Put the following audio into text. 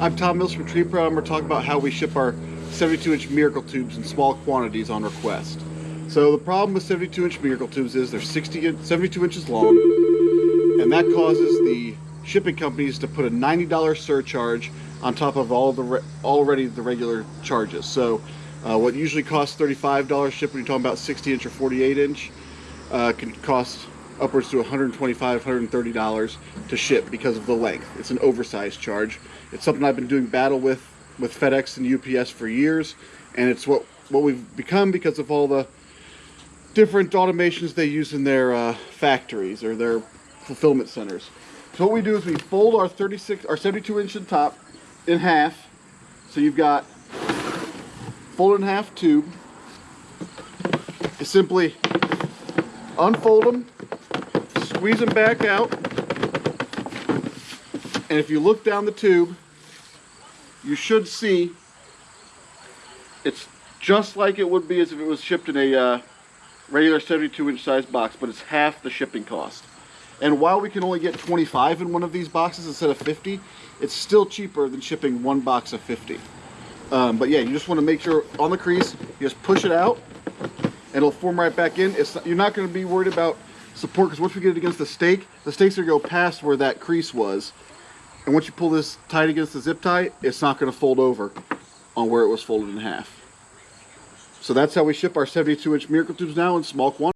I'm Tom Mills from Tree Pro. I'm going to talk about how we ship our 72-inch Miracle Tubes in small quantities on request. So the problem with 72-inch Miracle Tubes is they're 72 inches long, and that causes the shipping companies to put a $90 surcharge on top of already the regular charges. So what usually costs $35 shipping, you're talking about 60-inch or 48-inch, can cost upwards to $125, $130 to ship because of the length. It's an oversized charge. It's something I've been doing battle with FedEx and UPS for years, and it's what we've become because of all the different automations they use in their factories or their fulfillment centers. So what we do is we fold our 72-inch top in half. So you've got folded in half tube. You simply unfold them, squeeze them back out, and if you look down the tube, you should see it's just like it would be as if it was shipped in a regular 72-inch size box, but it's half the shipping cost. And while we can only get 25 in one of these boxes instead of 50, it's still cheaper than shipping one box of 50. But yeah, you just want to make sure on the crease, you just push it out, and it'll form right back in. You're not going to be worried about support, because once we get it against the stake's going to go past where that crease was. And once you pull this tight against the zip tie, it's not going to fold over on where it was folded in half. So that's how we ship our 72-inch Miracle Tubes now in small quantities.